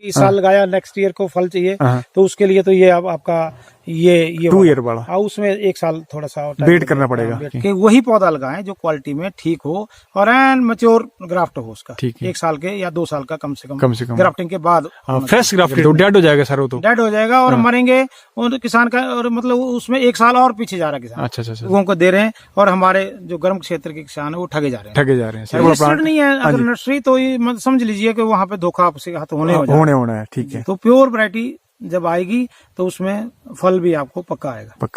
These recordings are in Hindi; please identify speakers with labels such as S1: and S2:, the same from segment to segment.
S1: इस साल लगाया, नेक्स्ट ईयर को फल चाहिए, तो उसके लिए तो ये अब आपका ये
S2: 2 ईयर वाला,
S1: उसमें 1 साल थोड़ा सा
S2: वेट करना पड़ेगा
S1: कि वही पौधा लगाएं जो क्वालिटी में ठीक हो और एन मैच्योर ग्राफ्ट हो उसका,
S2: ठीक है।
S1: 1 साल के या 2 साल का कम से कम ग्राफ्टिंग के बाद।
S2: फ्रेश ग्राफ्टिंग तो डेड हो जाएगा सर, वो तो
S1: डेड हो जाएगा और मरेंगे, और किसान का और मतलब उसमें 1 साल और पीछे जा रहा है किसान।
S2: अच्छा
S1: लोगों को दे रहे हैं और हमारे जो गर्म क्षेत्र के किसान है वो ठगे जा रहे हैं। रजिस्टर्ड नहीं है अगर नर्सरी, तो ये समझ लीजिए कि वहाँ पे धोखा आपसे हाथ होने
S2: होना है। ठीक है,
S1: तो प्योर वैरायटी जब आएगी तो उसमें फल भी आपको पक्का आएगा।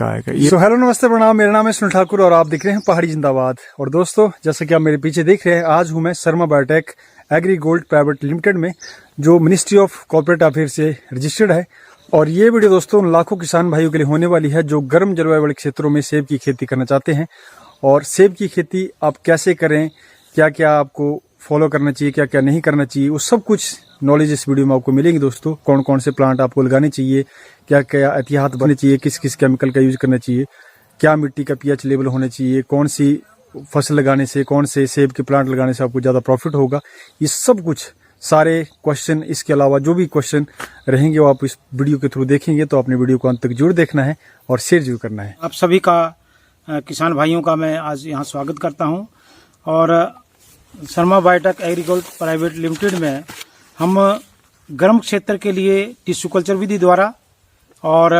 S2: तो हेलो नमस्ते प्रणाम, मेरा नाम है सुनील ठाकुर और आप देख रहे हैं पहाड़ी जिंदाबाद। और दोस्तों, जैसे कि आप मेरे पीछे देख रहे हैं, आज हूं मैं Sharma biotech agree gold private limited में, जो मिनिस्ट्री ऑफ कॉर्पोरेट अफेयर से रजिस्टर्ड है। और ये वीडियो दोस्तों लाखों किसान भाइयों के लिए होने वाली है जो गर्म जलवायु वाले क्षेत्रों में सेब की खेती करना चाहते हैं। और सेब की खेती आप कैसे करें, क्या क्या आपको फॉलो करना चाहिए, क्या क्या नहीं करना चाहिए, वो सब कुछ नॉलेज इस वीडियो में आपको मिलेंगे दोस्तों। कौन कौन से प्लांट आपको लगाने चाहिए, क्या क्या एहतियात बनने चाहिए, किस किस केमिकल का यूज करना चाहिए, क्या मिट्टी का पीएच लेवल होना चाहिए, कौन सी फसल लगाने से, कौन से सेब के प्लांट लगाने से आपको ज्यादा प्रॉफिट होगा, ये सब कुछ सारे क्वेश्चन, इसके अलावा जो भी क्वेश्चन रहेंगे वो आप इस वीडियो के थ्रू देखेंगे। तो अपने वीडियो को अंत तक जरूर देखना है और शेयर जरूर करना है।
S1: आप सभी का किसान भाइयों का मैं आज यहाँ स्वागत करता हूँ। और Sharma biotech agree gold private limited में हम गर्म क्षेत्र के लिए टिश्यू कल्चर विधि द्वारा और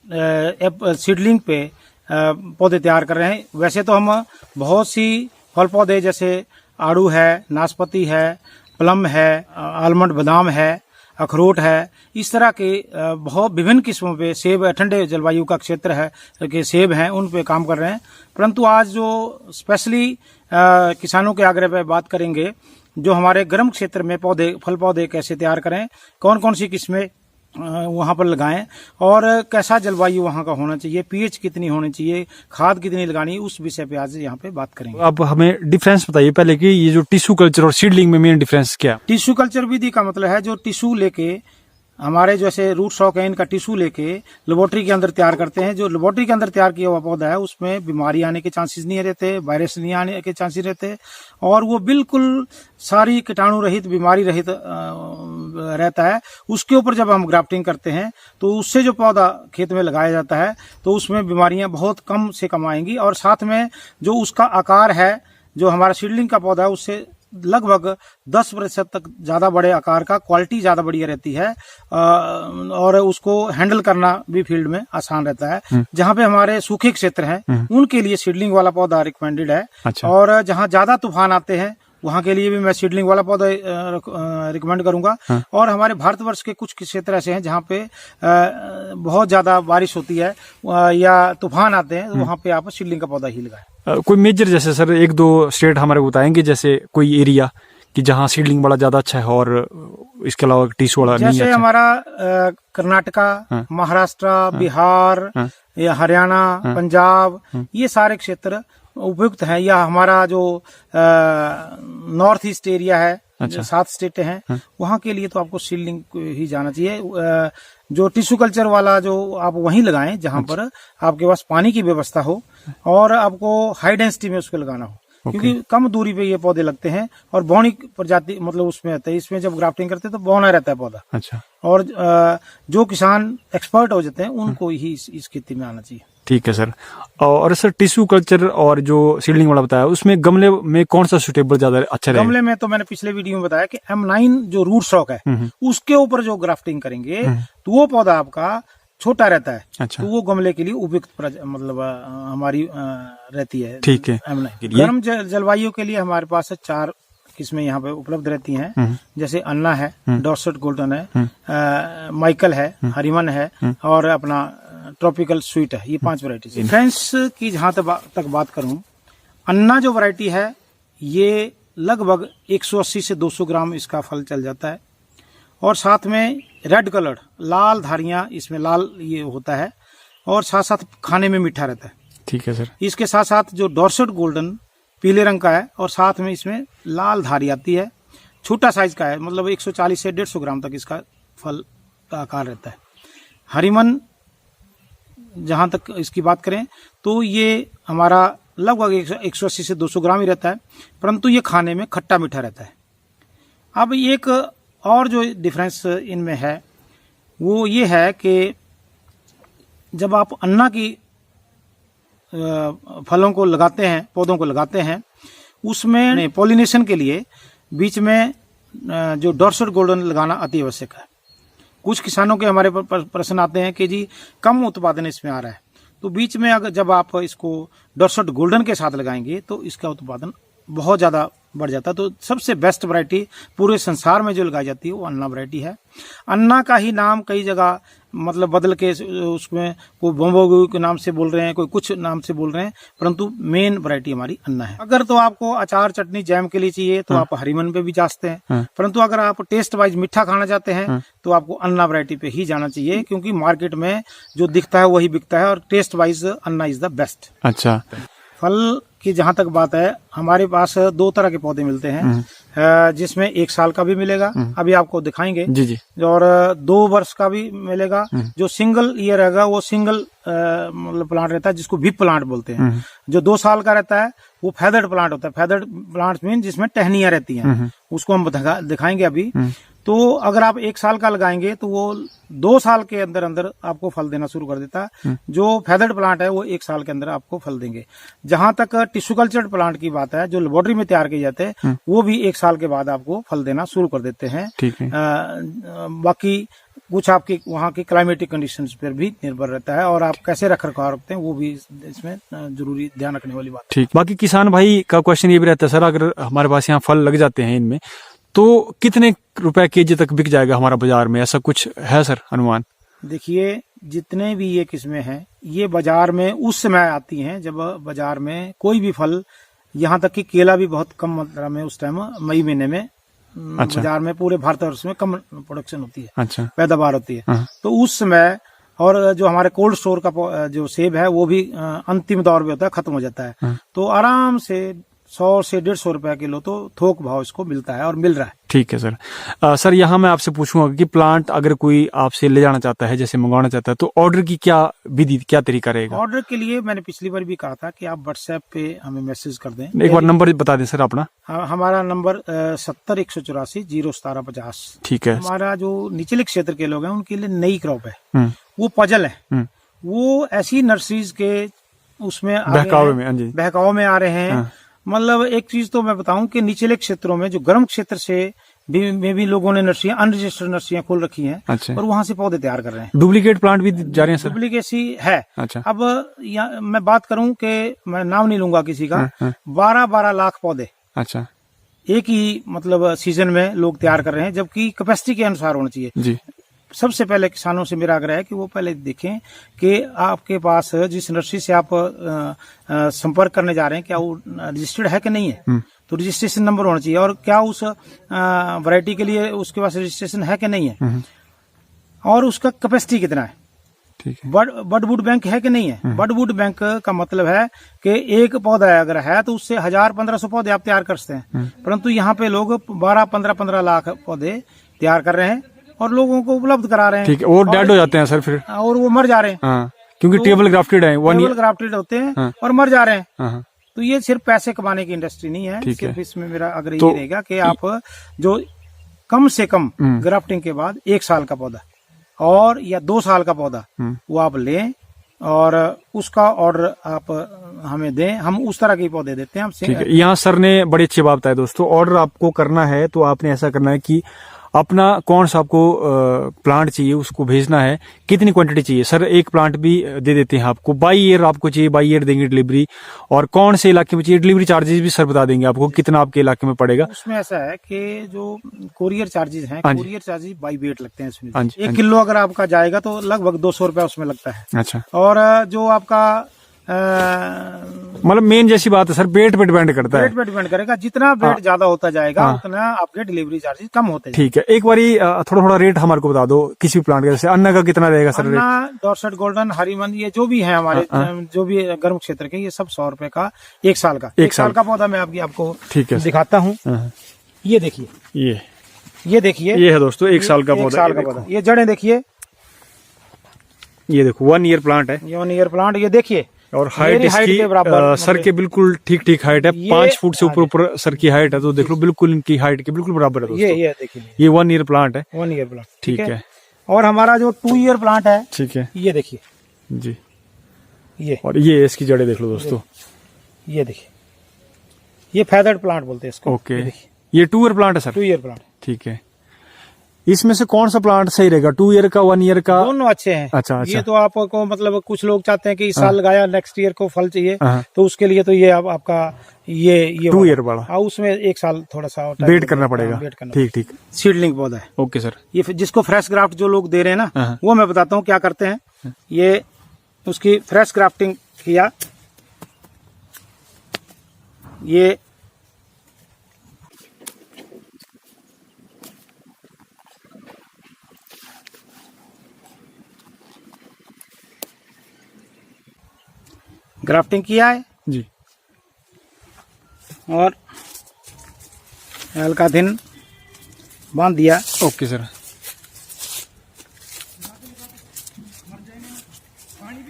S1: सीडलिंग पे पौधे तैयार कर रहे हैं। वैसे तो हम बहुत सी फल पौधे जैसे आड़ू है, नाशपाती है, प्लम है, आलमंड बादाम है, अखरोट है, इस तरह के बहुत विभिन्न किस्मों पे सेब, ठंडे जलवायु का क्षेत्र है के सेब हैं, उन पे काम कर रहे हैं। परंतु आज जो स्पेशली किसानों के आग्रह पे बात करेंगे, जो हमारे गर्म क्षेत्र में पौधे, फल पौधे कैसे तैयार करें, कौन कौन सी किस्में वहां पर लगाएं और कैसा जलवायु वहां का होना चाहिए, पीएच कितनी होनी चाहिए, खाद कितनी लगानी, उस विषय पे आज यहाँ पे बात करेंगे।
S2: अब हमें डिफरेंस बताइए पहले कि ये जो टिश्यू कल्चर और सीडलिंग में मेन डिफरेंस क्या?
S1: टिश्यू कल्चर विधि का मतलब है जो टिश्यू लेके, हमारे जैसे रूट स्टॉक है, इनका टिश्यू लेके लेबोरेटरी के अंदर तैयार करते हैं। जो लेबोरेटरी के अंदर तैयार किया हुआ पौधा है उसमें बीमारी आने के चांसेस नहीं रहते, वायरस नहीं आने के चांसेस रहते, और वो बिल्कुल सारी कीटाणु रहित, बीमारी रहित रहता है। उसके ऊपर जब हम ग्राफ्टिंग करते हैं तो उससे जो पौधा खेत में लगाया जाता है तो उसमें बीमारियां बहुत कम से कम आएंगी। और साथ में जो उसका आकार है, जो हमारा सीडलिंग का पौधा है, उससे लगभग 10% तक ज्यादा बड़े आकार का, क्वालिटी ज्यादा बढ़िया रहती है और उसको हैंडल करना भी फील्ड में आसान रहता है। जहाँ पे हमारे सूखे क्षेत्र हैं उनके लिए सीडलिंग वाला पौधा रिकमेंडेड है।
S2: अच्छा।
S1: और जहाँ ज्यादा तूफान आते हैं वहां के लिए भी मैं सीडलिंग वाला पौधा रिकमेंड करूंगा। और हमारे भारतवर्ष के कुछ क्षेत्र ऐसे हैं जहाँ पे बहुत ज्यादा बारिश होती है या तूफान आते हैं, तो वहां पे आप सीडलिंग का पौधा ही लगाएं।
S2: कोई मेजर, जैसे सर 1-2 स्टेट हमारे बताएंगे, जैसे कोई एरिया कि जहाँ सीडलिंग वाला ज्यादा अच्छा है और इसके अलावा टिश्यू वाला नहीं अच्छा?
S1: जैसे हमारा कर्नाटका, महाराष्ट्र, बिहार या हरियाणा, पंजाब, ये सारे क्षेत्र उपयुक्त हैं। या हमारा जो नॉर्थ ईस्ट एरिया है, अच्छा, 7 स्टेट हैं, वहाँ के लिए तो आपको सीडलिंग ही जाना चाहिए। जो टिश्यू कल्चर वाला जो आप वहीं लगाएं जहाँ पर आपके पास पानी की व्यवस्था हो और आपको हाई डेंसिटी में उसको लगाना हो, क्योंकि कम दूरी पे ये पौधे लगते हैं और बौनी प्रजाति मतलब उसमें रहता है। इसमें जब ग्राफ्टिंग करते हैं तो बौना रहता है पौधा। अच्छा। और जो किसान एक्सपर्ट हो जाते हैं उनको ही इस खेती में आना चाहिए।
S2: ठीक है सर। और सर टिश्यू कल्चर और जो सीडलिंग वाला बताया, उसमें गमले में कौन सा सुटेबल ज्यादा अच्छा रहेगा?
S1: गमले में तो मैंने पिछले वीडियो में बताया कि M9 जो रूट स्टॉक है उसके ऊपर जो ग्राफ्टिंग करेंगे तो वो पौधा आपका छोटा रहता है। अच्छा। तो वो गमले के लिए उपयुक्त मतलब हमारी रहती है। ठीक है। M9 गर्म जलवायु के लिए हमारे पास 4 किस्में यहाँ पे उपलब्ध रहती हैं। जैसे अन्ना है, डॉर्सेट गोल्डन है, माइकल है, हरिमन है और अपना ट्रॉपिकल स्वीट है। ये 5 वैरायटी है। फ्रेंड्स की जहां तक बात करूं, अन्ना जो वैरायटी है ये लगभग 180 से 200 ग्राम इसका फल चल जाता है। और साथ में रेड कलर, लाल धारियां इसमें लाल ये होता है और साथ साथ खाने में मीठा रहता है। ठीक है सर। इसके साथ साथ जो डॉर्सेट गोल्डन पीले रंग का है और साथ में इसमें लाल धारी आती है, छोटा साइज का है, मतलब 140 से 150 ग्राम तक इसका फल का आकार रहता है। हरिमन जहां तक इसकी बात करें तो ये हमारा लगभग 180 से 200 ग्राम ही रहता है, परंतु ये खाने में खट्टा मीठा रहता है। अब एक और जो डिफरेंस इनमें है वो ये है कि जब आप अन्ना की फलों को लगाते हैं, पौधों को लगाते हैं, उसमें पॉलिनेशन के लिए बीच में जो डॉर्सेट गोल्डन लगाना अति आवश्यक है। कुछ किसानों के हमारे प्रश्न आते हैं कि जी कम उत्पादन इसमें आ रहा है, तो बीच में अगर जब आप इसको डॉर्सेट गोल्डन के साथ लगाएंगे तो इसका उत्पादन बहुत ज़्यादा बढ़ जाता है। तो सबसे बेस्ट वैरायटी पूरे संसार में जो लगाई जाती है वो अन्ना वैरायटी है। अन्ना का ही नाम कई जगह मतलब बदल के उसमें कोई बम्बो के नाम से बोल रहे हैं, कोई कुछ नाम से बोल रहे हैं, परंतु मेन वैरायटी हमारी अन्ना है। अगर तो आपको अचार चटनी जैम के लिए चाहिए तो आप हरिमन पे भी जा सकते हैं, परंतु अगर आप टेस्ट वाइज मीठा खाना चाहते हैं तो आपको अन्ना वैरायटी पे ही जाना चाहिए, क्योंकि मार्केट में जो दिखता है वही बिकता है और taste wise Anna is the best.
S2: अच्छा,
S1: फल की जहां तक बात है, हमारे पास 2 तरह के पौधे मिलते हैं, जिसमें 1 साल का भी मिलेगा, अभी आपको दिखाएंगे
S2: जी जी,
S1: और 2 वर्ष का भी मिलेगा। जो सिंगल ईयर रहेगा वो सिंगल मतलब प्लांट रहता है, जिसको विप प्लांट बोलते हैं। जो 2 साल का रहता है वो फेदर्ड प्लांट होता है। फेदर्ड प्लांट मीन जिसमें टहनियां रहती हैं, उसको हम दिखाएंगे अभी। तो अगर आप 1 साल का लगाएंगे तो वो 2 साल के अंदर अंदर आपको फल देना शुरू कर देता है। जो फेदर्ड प्लांट है वो 1 साल के अंदर आपको फल देंगे। जहां तक टिश्यू कल्चर्ड प्लांट की बात है, जो लेबोरेटरी में तैयार किए जाते हैं, वो भी 1 साल के बाद आपको फल देना शुरू कर देते हैं।
S2: ठीक है।
S1: बाकी कुछ आपके वहाँ की क्लाइमेटिक कंडीशंस पर भी निर्भर रहता है और आप कैसे रख रखाव रखते हैं वो भी इसमें जरूरी ध्यान रखने वाली बात।
S2: ठीक। बाकी किसान भाई का क्वेश्चन ये भी रहता है, सर अगर हमारे पास यहाँ फल लग जाते हैं इनमें तो कितने रुपए केजी तक बिक जाएगा हमारा बाजार में, ऐसा कुछ है सर अनुमान?
S1: देखिए, जितने भी ये किस्में हैं ये बाजार में उस समय आती हैं जब बाजार में कोई भी फल, यहाँ तक कि केला भी बहुत कम मात्रा में उस टाइम मई महीने में
S2: अच्छा।
S1: बाजार में पूरे भारतवर्ष में कम प्रोडक्शन होती है,
S2: अच्छा, पैदावार
S1: पैदावार होती है। तो उस समय और जो हमारे कोल्ड स्टोर का जो सेब है वो भी अंतिम दौर में होता है, खत्म हो जाता है। तो आराम से 100 से 150 रुपया किलो तो थोक भाव इसको मिलता है और मिल रहा है।
S2: ठीक है सर। सर यहाँ मैं आपसे पूछूंगा कि प्लांट अगर कोई आपसे ले जाना चाहता है, जैसे मंगवाना चाहता है, तो ऑर्डर की क्या विधि, क्या तरीका रहेगा?
S1: ऑर्डर के लिए मैंने पिछली बार भी कहा था कि आप व्हाट्सएप पे हमें मैसेज कर दें।
S2: एक बार नंबर बता दें सर अपना।
S1: हमारा नंबर 70-184-01750।
S2: ठीक है।
S1: हमारा जो निचले क्षेत्र के लोग हैं उनके लिए नई क्रॉप है, वो पजल है, वो ऐसी नर्सरीज के उसमें बहकाव में आ रहे हैं। मतलब एक चीज तो मैं बताऊं कि निचले क्षेत्रों में जो गर्म क्षेत्र से भी लोगों ने नर्सरियां, अनरजिस्टर्ड नर्सरियां खोल रखी हैं। अच्छा। और वहां से पौधे तैयार कर रहे हैं।
S2: डुप्लीकेट प्लांट भी जा रहे हैं सर? डुप्लीकेसी
S1: है।
S2: अच्छा।
S1: अब मैं बात करूं कि मैं नाम नहीं लूंगा किसी का, 12-12 लाख पौधे
S2: अच्छा
S1: एक ही मतलब सीजन में लोग तैयार कर रहे हैं, जबकि कैपेसिटी के अनुसार होना चाहिए जी। सबसे पहले किसानों से मेरा आग्रह है कि वो पहले देखें कि आपके पास जिस नर्सरी से आप संपर्क करने जा रहे हैं क्या वो रजिस्टर्ड है कि नहीं है। तो रजिस्ट्रेशन नंबर होना चाहिए, और क्या उस वैरायटी के लिए उसके पास रजिस्ट्रेशन है कि नहीं है, और उसका कैपेसिटी कितना है।
S2: ठीक है।
S1: बड वुड बैंक है कि नहीं है। बड वुड बैंक का मतलब है कि एक पौधा अगर है तो उससे 1000-1500 पौधे आप तैयार कर सकते हैं, परंतु यहाँ पे लोग 12-15 लाख पौधे तैयार कर रहे हैं और लोगों को उपलब्ध करा रहे हैं।
S2: ठीक है। और डेड हो जाते हैं सर फिर,
S1: और वो मर जा रहे हैं।
S2: हाँ, क्योंकि तो टेबल ग्राफ्टेड है,
S1: टेबल ग्राफ्टेड होते हैं। हाँ। और मर जा रहे हैं।
S2: हाँ।
S1: तो ये सिर्फ पैसे कमाने की इंडस्ट्री नहीं है। सिर्फ इसमें मेरा आग्रह ये रहेगा कि आप जो कम से कम ग्राफ्टिंग के बाद 1 साल का पौधा और या 2 साल का पौधा वो आप लें और उसका ऑर्डर आप हमें दें, हम उस तरह के पौधे देते हैं। हम
S2: ठीक है। यहाँ सर ने बड़ी अच्छी बात बताई दोस्तों। ऑर्डर आपको करना है तो आपने ऐसा करना है कि अपना कौन सा आपको प्लांट चाहिए उसको भेजना है, कितनी क्वांटिटी चाहिए। सर एक प्लांट भी दे देते हैं आपको, बाई ईयर आपको चाहिए, बाई ईयर देंगे डिलीवरी, और कौन से इलाके में चाहिए डिलीवरी चार्जेस भी सर बता देंगे आपको कितना आपके इलाके में पड़ेगा।
S1: उसमें ऐसा है कि जो कोरियर चार्जेस हैं, कोरियर चार्जेस बाई वेट लगते हैं इसमें। 1 किलो अगर आपका जाएगा तो लगभग 200 रुपया उसमें लगता है।
S2: अच्छा।
S1: और जो आपका
S2: मतलब मेन जैसी बात है सर, वेट पे डिपेंड करता है।
S1: वेट पे डिपेंड करेगा, जितना वेट ज्यादा होता जाएगा उतना आपके डिलीवरी चार्जेस कम होते हैं।
S2: ठीक है। एक बारी थोड़ा थोड़ा रेट हमारे को बता दो किसी भी प्लांट का, जैसे अन्ना का कितना रहेगा सर?
S1: अन्ना, डॉर्सेट गोल्डन, हरिमन, ये जो भी है हमारे जो भी गर्म क्षेत्र के, ये सब 100 रुपए का 1 साल का। 1 साल का पौधा मैं आपको दिखाता हूँ। ये देखिए, ये देखिए,
S2: ये है दोस्तों 1 साल का पौधा।
S1: ये जड़ें देखिए,
S2: ये देखो 1 ईयर प्लांट है।
S1: ये 1 ईयर प्लांट। ये देखिए
S2: और हाइट
S1: मेरी height
S2: इसकी
S1: के बराबर,
S2: सर के बिल्कुल ठीक ठीक हाइट है,
S1: ये
S2: 5 फुट से ऊपर सर की हाइट है, तो देख लो बिल्कुल इनकी हाइट के बिल्कुल बराबर है दोस्तों।
S1: ये देखिए,
S2: ये 1 ईयर प्लांट है।
S1: 1 ईयर प्लांट,
S2: ठीक है।
S1: और हमारा जो 2 ईयर प्लांट है,
S2: ठीक है
S1: ये देखिए,
S2: जी।
S1: ये
S2: और ये इसकी जड़ें देख लो दोस्तों।
S1: ये देखिए, ये फेदर्ड प्लांट बोलते हैं इसको।
S2: ओके, ये 2 ईयर प्लांट है सर।
S1: 2 year plant.
S2: ठीक है। इसमें से कौन सा प्लांट सही रहेगा, 2 ईयर का, 1 ईयर का?
S1: दोनों अच्छे हैं।
S2: अच्छा।
S1: ये तो आपको मतलब कुछ लोग चाहते हैं कि इस साल लगाया, नेक्स्ट ईयर को फल चाहिए, तो उसके लिए तो ये आपका ये
S2: 2 ईयर वाला,
S1: उसमें 1 साल थोड़ा सा
S2: वेट करना पड़ेगा। ठीक ठीक।
S1: सीडलिंग पौधा है।
S2: Okay sir.
S1: ये जिसको फ्रेश ग्राफ्ट जो लोग दे रहे हैं ना, वो मैं बताता हूँ क्या करते हैं। ये उसकी फ्रेश ग्राफ्टिंग किया, ये ग्राफ्टिंग किया है
S2: जी,
S1: और हल्का दिन बांध दिया।
S2: Okay sir.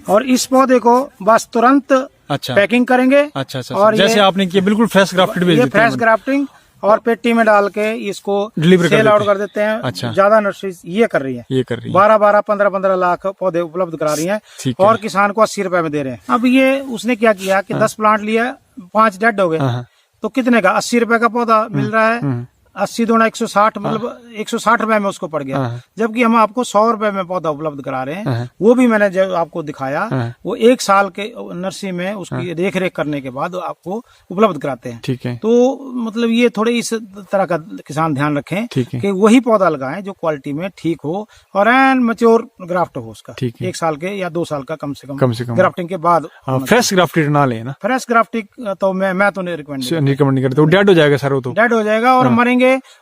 S1: और इस पौधे को बस तुरंत
S2: अच्छा,
S1: पैकिंग करेंगे।
S2: अच्छा अच्छा।
S1: और
S2: जैसे आपने किया बिल्कुल फ्रेश ग्राफ्टेड भेज
S1: ये
S2: देते हैं।
S1: फ्रेश ग्राफ्टिंग और पेटी में डाल के इसको
S2: डिलीवर
S1: सेल आउट कर देते हैं।
S2: अच्छा।
S1: ज्यादा नर्सरी ये कर रही है,
S2: ये कर रही है।
S1: 12-12, 15-15 लाख पौधे उपलब्ध करा रही हैं,
S2: ठीक है।
S1: और किसान को 80 रुपए में दे रहे हैं। अब ये उसने क्या किया कि 10 प्लांट लिया, 5 डेड हो गए, तो कितने का 80 रुपए का पौधा मिल रहा है। 80 दूना 160, मतलब 160 रुपए में उसको पड़ गया। जबकि हम आपको 100 रुपए में पौधा उपलब्ध करा रहे हैं। वो भी मैंने जब आपको दिखाया, वो 1 साल के नर्सरी में उसकी देख रेख करने के बाद आपको उपलब्ध कराते हैं।
S2: ठीक है।
S1: तो मतलब ये थोड़े इस तरह का किसान ध्यान रखें
S2: ठीक है।
S1: कि वही पौधा लगाएं जो क्वालिटी में ठीक हो और एन मैच्योर ग्राफ्ट हो उसका।
S2: ठीक है।
S1: 1 साल के या 2 साल का कम से कम
S2: ग्राफ्टिंग
S1: के बाद।
S2: फ्रेश ग्राफ्टेड ना लेना,
S1: फ्रेश ग्राफ्टिंग तो मैं तो नहीं रिकमेंड
S2: नहीं करते, डेड हो जाएगा सर, वो तो
S1: डेड हो जाएगा और मरेंगे,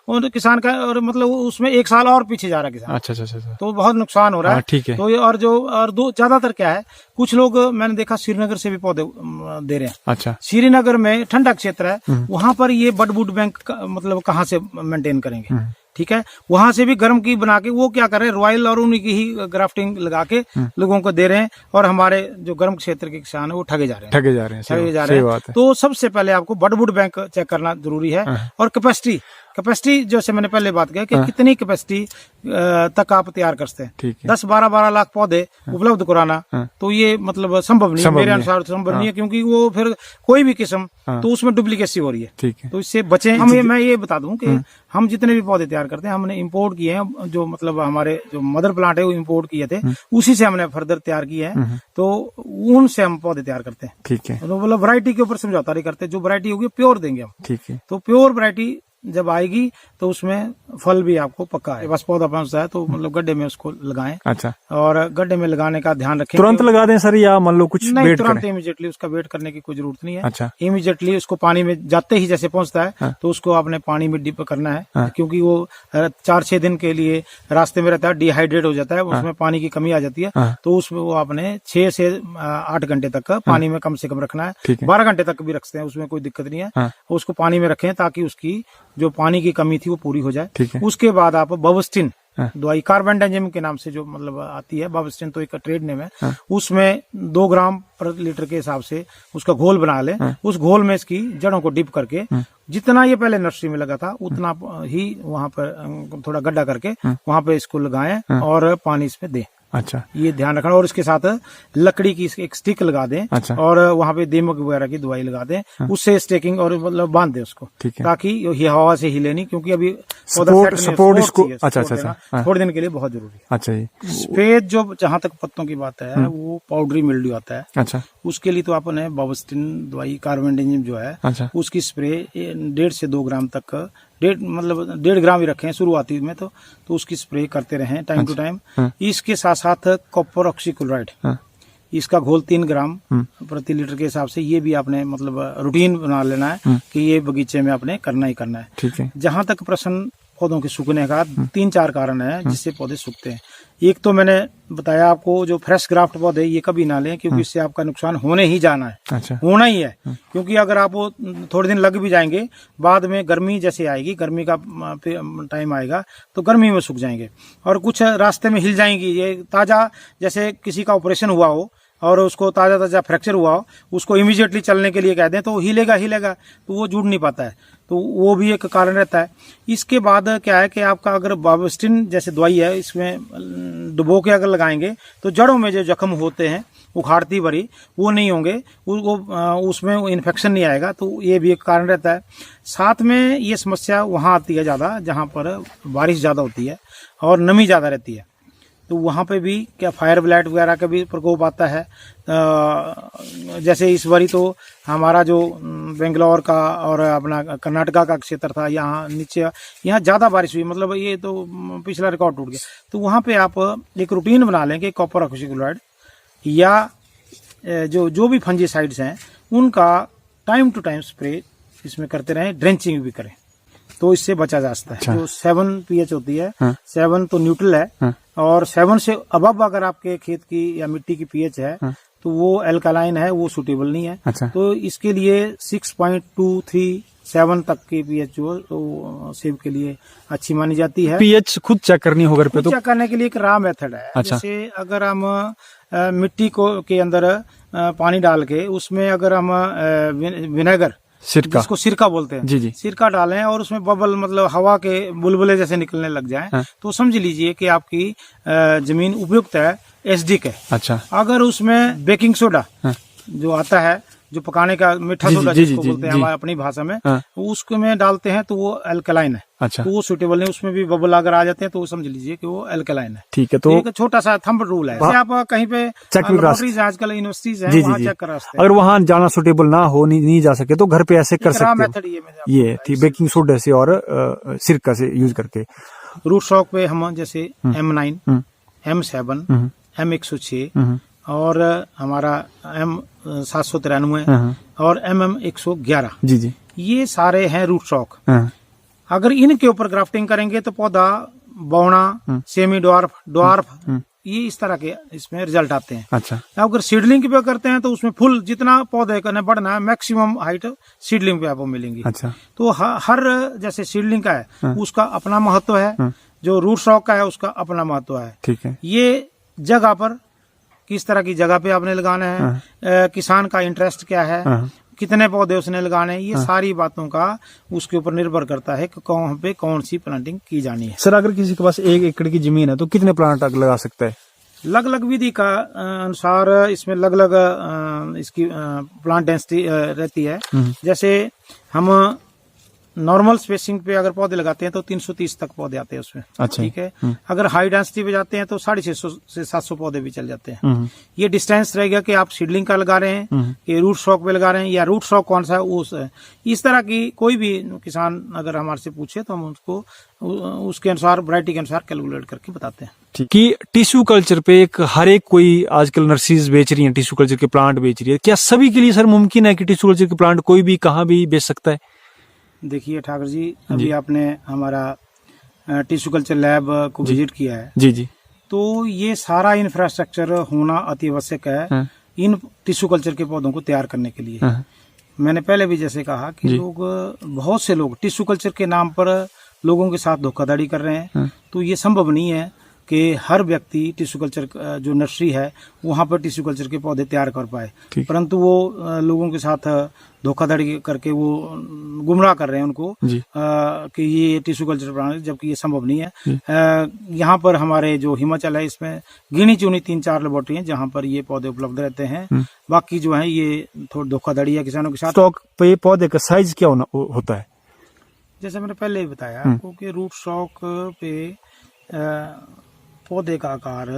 S1: और किसान का और मतलब उसमें 1 साल और पीछे जा रहा है किसान।
S2: अच्छा अच्छा अच्छा।
S1: तो बहुत नुकसान हो रहा है।
S2: ठीक है।
S1: तो ये और दो ज्यादातर क्या है, कुछ लोग मैंने देखा श्रीनगर से भी पौधे दे रहे हैं।
S2: अच्छा।
S1: श्रीनगर में ठंडा क्षेत्र है, वहां पर ये बडवुड बैंक मतलब कहाँ से मेंटेन करेंगे। ठीक है, वहां से भी गर्म की बना के वो क्या कर रहे हैं, रॉयल और उन्हीं की ही ग्राफ्टिंग लगा के लोगों को दे रहे हैं, और हमारे जो गर्म क्षेत्र के किसान है वो ठगे जा रहे हैं। तो सबसे पहले आपको बडवुड बैंक चेक करना जरूरी है, और कैपेसिटी जैसे मैंने पहले बात किया कि कितनी कैपेसिटी तक आप तैयार करते हैं। 10-12 लाख पौधे उपलब्ध कराना, तो ये मतलब संभव नहीं है, मेरे अनुसार संभव नहीं है, क्योंकि वो फिर कोई भी किस्म तो उसमें डुप्लीकेसी हो रही है।
S2: ठीक है।
S1: तो इससे बचें। मैं ये बता दूं कि हम जितने भी पौधे तैयार करते हैं, हमने इंपोर्ट किए हैं, जो मतलब हमारे जो मदर प्लांट है वो इंपोर्ट किए थे, उसी से हमने फर्दर तैयार किए हैं, तो उनसे हम पौधे तैयार करते हैं।
S2: ठीक है।
S1: तो मतलब वैरायटी के ऊपर समझौता नहीं करते, जो वैरायटी होगी प्योर देंगे हम।
S2: ठीक है।
S1: तो प्योर वैरायटी जब आएगी तो उसमें फल भी आपको पक्का है। बस पौधा पहुंचता है तो मतलब गड्ढे में उसको लगाएं।
S2: अच्छा।
S1: और गड्ढे में लगाने का ध्यान रखें।
S2: तुरंत लगा दें सर, या मान लो कुछ
S1: नहीं,
S2: वेट
S1: तुरंत
S2: करें?
S1: इमीडिएटली उसका वेट करने की कोई जरूरत नहीं है।
S2: अच्छा।
S1: इमीडिएटली उसको पानी में जाते ही जैसे पहुंचता है तो उसको आपने पानी में डिप करना है, क्योंकि वो 4-6 दिन के लिए रास्ते में रहता है, डिहाइड्रेट हो जाता है, उसमें पानी की कमी आ जाती है, तो उसमें वो आपने 6 से 8 घंटे तक पानी में कम से कम रखना है। 12 घंटे तक भी रखते हैं, उसमें कोई दिक्कत नहीं है। उसको पानी में रखें ताकि उसकी जो पानी की कमी थी वो पूरी हो जाए। उसके बाद आप बवस्टिन दवाई, कार्बेंडाजिम के नाम से जो मतलब आती है, बवस्टिन तो एक ट्रेड नेम है, उसमें 2 ग्राम प्रति लीटर के हिसाब से उसका घोल बना लें। उस घोल में इसकी जड़ों को डिप करके, जितना ये पहले नर्सरी में लगा था उतना ही वहां पर थोड़ा गड्ढा करके वहां पे इसको लगाएं और पानी इसमें दें।
S2: अच्छा।
S1: ये ध्यान रखना। और इसके साथ लकड़ी की एक स्टिक लगा दें। अच्छा। और वहां पे दीमक वगैरह की दवाई लगा दें। उससे स्टेकिंग और मतलब बांध दें उसको, ताकि ये हवा से हिले नहीं, क्योंकि अभी
S2: सपोर्ट इसको। अच्छा।
S1: थोड़े दिन के लिए बहुत जरूरी है।
S2: अच्छा।
S1: सफेद जो जहाँ तक पत्तों की बात है वो पाउडरी मिल्ड्यू आता है।
S2: अच्छा।
S1: उसके लिए तो आपने बवस्टिन दवाई, कार्बेंडाजिम जो है, अच्छा, उसकी स्प्रे 1.5 से 2 ग्राम तक, 1.5 ग्राम ही रखें शुरुआती में, तो उसकी स्प्रे करते रहें टाइम टू टाइम। इसके साथ साथ कॉपर ऑक्सीक्लोराइड, इसका घोल 3 ग्राम प्रति लीटर के हिसाब से, ये भी आपने मतलब रूटीन बना लेना है कि ये बगीचे में आपने करना ही करना है।
S2: ठीक है।
S1: जहां तक प्रश्न पौधों के सूखने का, 3-4 कारण है जिससे पौधे सूखते हैं। एक तो मैंने बताया आपको, जो फ्रेश ग्राफ्ट पौधे ये कभी ना लें, क्योंकि इससे आपका नुकसान होने ही जाना है। अच्छा। होना ही है, क्योंकि अगर आप वो थोड़े दिन लग भी जाएंगे, बाद में गर्मी जैसे आएगी, गर्मी का टाइम आएगा तो गर्मी में सूख जाएंगे, और कुछ रास्ते में हिल जाएंगी। ये ताजा, जैसे किसी का ऑपरेशन हुआ हो, और उसको ताजा ताजा फ्रैक्चर हुआ हो, उसको इमीडिएटली चलने के लिए कह दें तो वो हिलेगा तो वो जुड़ नहीं पाता है, तो वो भी एक कारण रहता है। इसके बाद क्या है कि आपका अगर बाविस्टिन जैसे दवाई है, इसमें डुबो के अगर लगाएंगे तो जड़ों में जो जख्म होते हैं उखाड़ती भरी वो नहीं होंगे, उसमें इन्फेक्शन नहीं आएगा, तो ये भी एक कारण रहता है। साथ में ये समस्या वहाँ आती है ज़्यादा जहाँ पर बारिश ज़्यादा होती है और नमी ज़्यादा रहती है, तो वहाँ पे भी क्या फायर ब्लाइट वगैरह का भी प्रकोप आता है। जैसे इस बारी तो हमारा जो बेंगलोर का और अपना कर्नाटका का क्षेत्र था, यहाँ नीचे यहाँ ज़्यादा बारिश हुई, मतलब ये तो पिछला रिकॉर्ड टूट गया। तो वहाँ पे आप एक रूटीन बना लें कि कॉपर ऑक्सीक्लोराइड या जो भी फंजीसाइड्स हैं उनका टाइम टू टाइम स्प्रे इसमें करते रहें, ड्रेंचिंग भी करें, तो इससे बचा जा सकता है।
S2: अच्छा।
S1: जो 7 pH होती है,
S2: हाँ।
S1: 7 तो न्यूट्रल है,
S2: हाँ।
S1: और 7 से अबव अगर आपके खेत की या मिट्टी की pH है,
S2: हाँ।
S1: तो वो अल्कालाइन है, वो सूटेबल नहीं है।
S2: अच्छा।
S1: तो इसके लिए 6.237 तक की pH जो तो सेब के लिए अच्छी मानी जाती है।
S2: पीएच खुद चेक करनी होगा घर पे तो?
S1: चेक करने के लिए एक रॉ मेथड है।
S2: अच्छा।
S1: जैसे अगर हम मिट्टी को के अंदर पानी डाल के उसमें अगर हम विनेगर,
S2: सिरका,
S1: जिसको सिरका बोलते हैं,
S2: जी जी,
S1: सिरका डालें और उसमें बबल मतलब हवा के बुलबुले जैसे निकलने लग जाएं,
S2: हाँ।
S1: तो समझ लीजिए कि आपकी जमीन उपयुक्त है, एसिडिक है।
S2: अच्छा।
S1: अगर उसमें बेकिंग सोडा
S2: हाँ।
S1: जो आता है, जो पकाने का मीठा
S2: जी,
S1: सोडा
S2: जी,
S1: जिसको
S2: जी,
S1: बोलते हैं
S2: जी।
S1: हमारी अपनी भाषा में,
S2: हाँ।
S1: उसको में डालते हैं तो वो अल्कलाइन है।
S2: अच्छा।
S1: तो वो सूटेबल नहीं, उसमें भी बबल अगर आ जाते हैं तो वो समझ लीजिए कि वो अल्कलाइन है।
S2: ठीक है, तो
S1: एक छोटा सा थंब रूल है। जैसे आप कहीं पे
S2: चेक भी करा
S1: लेबोरेटरीज आजकल यूनिवर्सिटीज हैं,
S2: जी, जी,
S1: वहाँ
S2: जी।
S1: चेक करा सकते हैं।
S2: अगर वहां जाना सुटेबल ना हो, नहीं जा सके, तो घर पे ऐसे कर
S1: एक रॉ
S2: सकते हो।
S1: मेथड ये मैंने आपको
S2: ये
S1: बताया।
S2: थी बेकिंग सोडा से और सिरका से यूज करके।
S1: रूट शॉक पे हम जैसे M9,
S2: हम्म,
S1: M7,
S2: हम्म,
S1: M106
S2: हम्म,
S1: और हमारा M793
S2: हम्म,
S1: और MM111,
S2: जी जी,
S1: ये सारे हैं रूट शॉक।
S2: हाँ,
S1: अगर इनके ऊपर ग्राफ्टिंग करेंगे तो पौधा बौना, सेमी ड्वार्फ, ये इस तरह के इसमें रिजल्ट आते हैं।
S2: अच्छा।
S1: अगर सीडलिंग पे करते हैं तो उसमें फुल जितना पौधे का बढ़ना है मैक्सिमम हाइट सीडलिंग पे आपको मिलेंगी।
S2: अच्छा।
S1: तो हर जैसे सीडलिंग का है उसका अपना महत्व है, जो रूट शॉक का है उसका अपना महत्व है।
S2: ठीक है।
S1: ये जगह पर किस तरह की जगह पे आपने लगाना है, किसान का इंटरेस्ट क्या है, कितने पौधे उसने लगाने हैं, ये सारी बातों का उसके ऊपर निर्भर करता है कि कौन पे कौन सी प्लांटिंग की जानी है।
S2: सर, अगर किसी के पास 1 एकड़ की जमीन है तो कितने प्लांट लगा सकता है?
S1: अलग अलग विधि का अनुसार इसमें अलग अलग इसकी प्लांट डेंसिटी रहती है। जैसे हम नॉर्मल स्पेसिंग पे अगर पौधे लगाते हैं तो 330 तक पौधे आते हैं उसमें।
S2: अच्छा।
S1: ठीक है। अगर हाई डेंसिटी पे जाते हैं तो 650 से 700 पौधे भी चल जाते हैं। ये डिस्टेंस रहेगा कि आप सीडलिंग का लगा रहे हैं कि रूट शॉक पे लगा रहे हैं, या रूट शॉक कौन सा है उस इस तरह की कोई भी किसान अगर हमारे से पूछे तो हम उसको उसके अनुसार वैरायटी के अनुसार कैलकुलेट करके बताते हैं।
S2: ठीक। कि टिश्यू कल्चर पे हर एक कोई आजकल नर्सरीज बेच रही है, टिश्यू कल्चर के प्लांट बेच रही है, क्या सभी के लिए सर मुमकिन है कि टिश्यू कल्चर के प्लांट कोई भी कहाँ भी बेच सकता है?
S1: देखिए ठाकुर जी, अभी आपने हमारा टिश्यू कल्चर लैब को विजिट किया है।
S2: जी जी।
S1: तो ये सारा इंफ्रास्ट्रक्चर होना अति आवश्यक है इन टिश्यू कल्चर के पौधों को तैयार करने के लिए। मैंने पहले भी जैसे कहा कि बहुत से लोग टिश्यू कल्चर के नाम पर लोगों के साथ धोखाधड़ी कर रहे हैं। तो ये संभव नहीं है कि हर व्यक्ति टिश्यू कल्चर जो नर्सरी है वहाँ पर टिश्यू कल्चर के पौधे तैयार कर पाए, परंतु वो लोगों के साथ धोखाधड़ी करके वो गुमराह कर रहे हैं उनको कि ये टिश्यू कल्चर प्लांट, जबकि ये संभव नहीं है। यहाँ पर हमारे जो हिमाचल है इसमें गिनी चुनी 3-4 लेबोरेटरी हैं जहाँ पर ये पौधे उपलब्ध रहते हैं। बाकी जो है ये थोड़ी धोखाधड़ी है किसानों के साथ।
S2: स्टॉक पे पौधे का साइज क्या होता है?
S1: जैसे मैंने पहले ही बताया आपको कि रूट शॉक पे पौधे का आकार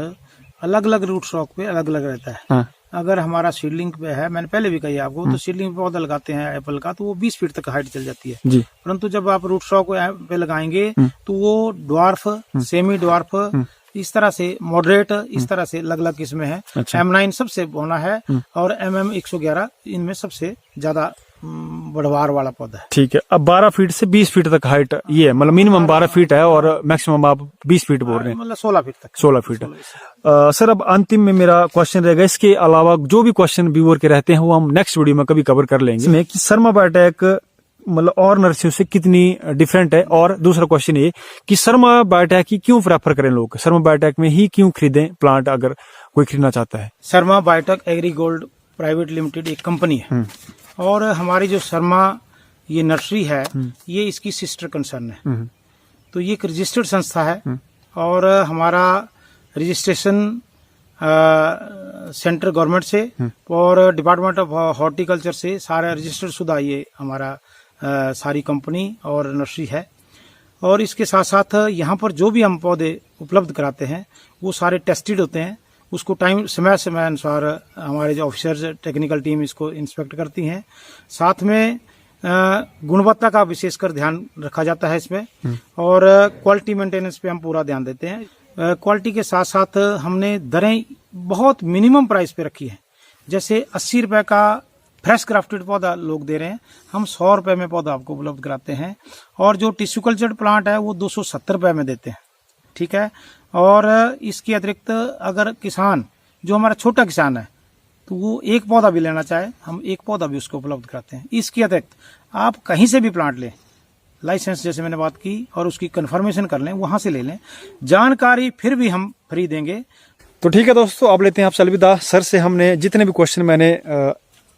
S1: अलग अलग रूट शॉक पे अलग अलग रहता है। अगर हमारा सीडलिंग पे है, मैंने पहले भी कही आपको, तो सीडलिंग पे पौधा लगाते हैं एप्पल का तो वो 20 फीट तक हाइट चल जाती है। परंतु जब आप रूट शॉक पे लगाएंगे तो वो ड्वार्फ, सेमी ड्वार्फ, इस तरह से मॉडरेट, इस तरह से अलग अलग किस्में हैं। M9 सबसे बौना है और MM111 इनमें सबसे ज्यादा बढ़वार वाला पौधा है।
S2: ठीक है। अब 12 फीट से 20 फीट तक हाइट ये है, मतलब मिनिमम 12 फीट है और मैक्सिमम आप 20 फीट बोल रहे हैं,
S1: मतलब 16 फीट तक।
S2: 16 फीट है। सर, अब अंतिम में मेरा क्वेश्चन रहेगा, इसके अलावा जो भी क्वेश्चन व्यूअर के रहते हैं वो हम नेक्स्ट वीडियो में कभी कवर कर लेंगे, इसमें कि शर्मा बायोटेक मतलब और नर्सरियों से कितनी डिफरेंट है? और दूसरा क्वेश्चन ये कि शर्मा बायोटेक ही क्यों प्रेफर करें लोग, शर्मा बायोटेक में ही क्यों खरीदें प्लांट अगर कोई खरीदना चाहता है?
S1: Sharma biotech agree gold private limited एक कंपनी है और हमारी जो शर्मा ये नर्सरी है ये इसकी सिस्टर कंसर्न है। तो ये एक रजिस्टर्ड संस्था है और हमारा रजिस्ट्रेशन सेंट्रल गवर्नमेंट से और डिपार्टमेंट ऑफ हॉर्टिकल्चर से सारा रजिस्टर्ड शुदा ये हमारा सारी कंपनी और नर्सरी है। और इसके साथ साथ यहाँ पर जो भी हम पौधे उपलब्ध कराते हैं वो सारे टेस्टेड होते हैं, उसको टाइम समय समय अनुसार हमारे जो ऑफिसर्स टेक्निकल टीम इसको इंस्पेक्ट करती हैं। साथ में गुणवत्ता का विशेषकर ध्यान रखा जाता है इसमें और क्वालिटी मेंटेनेंस पे हम पूरा ध्यान देते हैं। क्वालिटी के साथ साथ हमने दरें बहुत मिनिमम प्राइस पे रखी है। जैसे 80 रुपए का फ्रेश ग्राफ्टेड पौधा लोग दे रहे हैं, हम 100 रुपए में पौधा आपको उपलब्ध कराते हैं। और जो टिश्यू कल्चर्ड प्लांट है वो 270 रुपए में देते हैं, ठीक है। और इसके अतिरिक्त अगर किसान जो हमारा छोटा किसान है तो वो एक पौधा भी लेना चाहे, हम एक पौधा भी उसको उपलब्ध कराते हैं। इसके अतिरिक्त आप कहीं से भी प्लांट लें, लाइसेंस जैसे मैंने बात की और उसकी कंफर्मेशन कर लें, वहां से ले लें, जानकारी फिर भी हम फ्री देंगे।
S2: तो ठीक है दोस्तों, अब लेते हैं आपसे अलविदा। सर से हमने जितने भी क्वेश्चन मैंने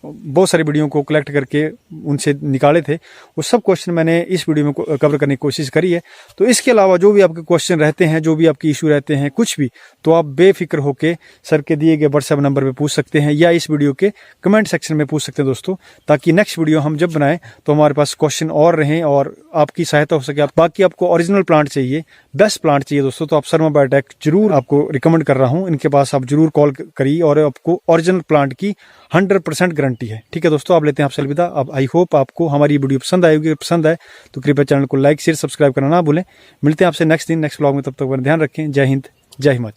S2: बहुत सारी वीडियो को कलेक्ट करके उनसे निकाले थे, वो सब क्वेश्चन मैंने इस वीडियो में कवर करने की कोशिश करी है। तो इसके अलावा जो भी आपके क्वेश्चन रहते हैं, जो भी आपके इशू रहते हैं, कुछ भी, तो आप बेफिक्र होके सर के दिए गए व्हाट्सएप नंबर पे पूछ सकते हैं या इस वीडियो के कमेंट सेक्शन में पूछ सकते हैं दोस्तों, ताकि नेक्स्ट वीडियो हम जब बनाएं तो हमारे पास क्वेश्चन और रहें और आपकी सहायता हो सके। बाकी आपको ओरिजिनल प्लांट चाहिए, बेस्ट प्लांट चाहिए दोस्तों, तो आप शर्मा बायोटेक जरूर आपको रिकमेंड कर रहा हूँ। इनके पास आप जरूर कॉल करिए और आपको ओरिजिनल प्लांट की 100% गारंटी है। ठीक है दोस्तों, आप लेते हैं आपसे अलविदा। अब आई होप आपको हमारी वीडियो पसंद आएगी, पसंद आए तो कृपया चैनल को लाइक शेयर सब्सक्राइब करना ना भूलें। मिलते हैं आपसे नेक्स्ट दिन नेक्स्ट व्लॉग में, तब तक ध्यान रखें। जय हिंद, जय हिमाचल।